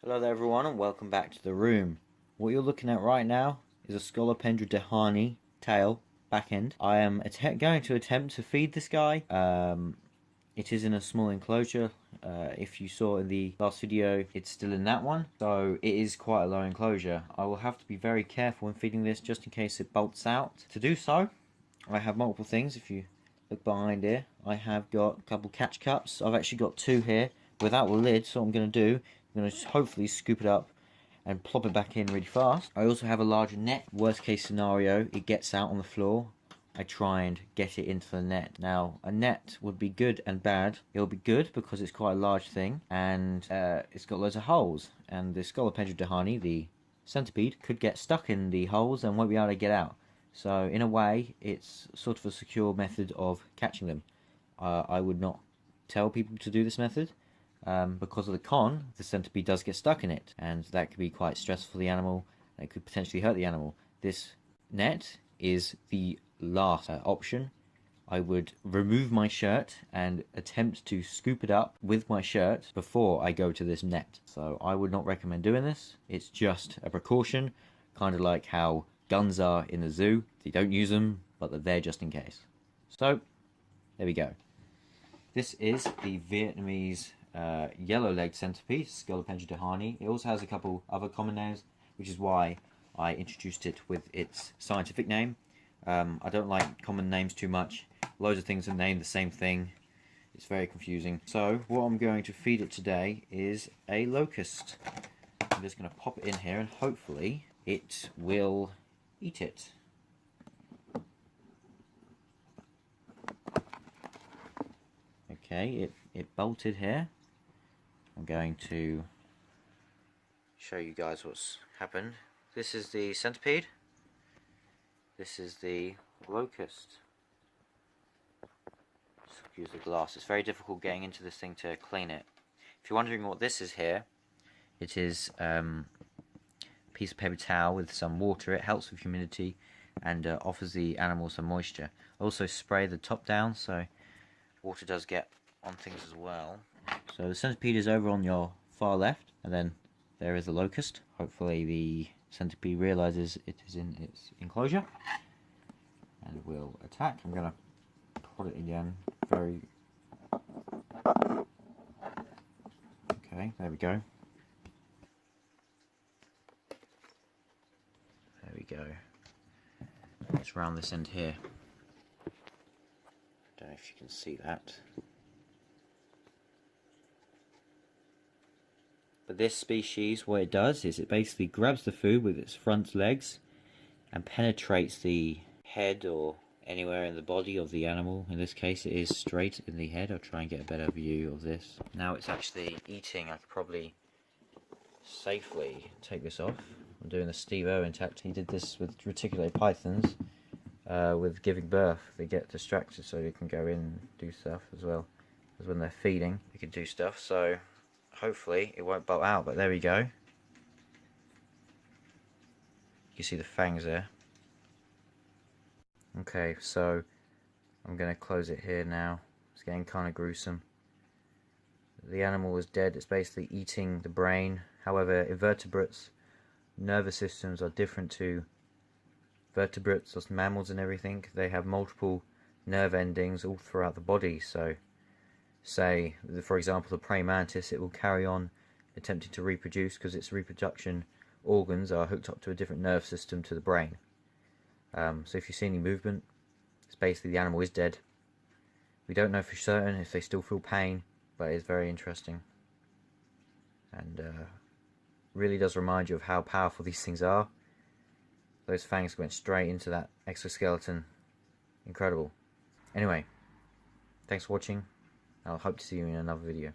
Hello there everyone and welcome back to the room. What you're looking at right now is a Scolopendra dehaani tail back end. I am going to attempt to feed this guy. It is in a small enclosure. If you saw in the last video, it's still in that one. So it is quite a low enclosure. I will have to be very careful when feeding this just in case it bolts out. To do so, I have multiple things. If you look behind here, I have got a couple catch cups. I've actually got two here without the lid. So what I'm going to do, I'm going to hopefully scoop it up and plop it back in really fast. I also have a larger net. Worst case scenario, it gets out on the floor. I try and get it into the net. Now, a net would be good and bad. It'll be good because it's quite a large thing and it's got loads of holes. And the Scolopendra dehaani, the centipede, could get stuck in the holes and won't be able to get out. So, in a way, it's sort of a secure method of catching them. I would not tell people to do this method. Because of the con, the centipede does get stuck in it, and that could be quite stressful for the animal, and it could potentially hurt the animal. This net is the last option. I would remove my shirt and attempt to scoop it up with my shirt before I go to this net. So I would not recommend doing this. It's just a precaution, kind of like how guns are in the zoo. They don't use them, but they're there just in case. So, there we go. This is the Vietnamese yellow-legged centipede, Scolopendra dehaani. It also has a couple other common names, which is why I introduced it with its scientific name. I don't like common names too much. Loads of things are named the same thing. It's very confusing. So what I'm going to feed it today is a locust. I'm just going to pop it in here and hopefully it will eat it. Okay, it bolted here. I'm going to show you guys what's happened. This is the centipede. This is the locust. Just use the glass. It's very difficult getting into this thing to clean it. If you're wondering what this is here, it is a piece of paper towel with some water. It helps with humidity and offers the animal some moisture. I also spray the top down so water does get on things as well. So the centipede is over on your far left, and then there is the locust. Hopefully the centipede realizes it is in its enclosure and will attack. I'm going to put it again very... Okay, there we go. There we go. Let's round this end here. Don't know if you can see that. But this species, what it does is it basically grabs the food with its front legs and penetrates the head or anywhere in the body of the animal. In this case it is straight in the head. I'll try and get a better view of this. Now it's actually eating. I could probably safely take this off. I'm doing the Steve Irwin tactic. He did this with reticulated pythons with giving birth. They get distracted so they can go in and do stuff as well as when they're feeding. They can do stuff, so hopefully it won't bolt out, but there we go. You can see the fangs there. Okay, so I'm going to close it here now. It's getting kind of gruesome. The animal is dead. It's basically eating the brain. However, invertebrates' nervous systems are different to vertebrates or mammals and everything. They have multiple nerve endings all throughout the body, so say, for example, the praying mantis, it will carry on attempting to reproduce because its reproduction organs are hooked up to a different nerve system to the brain. So if you see any movement, it's basically the animal is dead. We don't know for certain if they still feel pain, but it's very interesting. And really does remind you of how powerful these things are. Those fangs went straight into that exoskeleton. Incredible. Anyway, thanks for watching. I'll hope to see you in another video.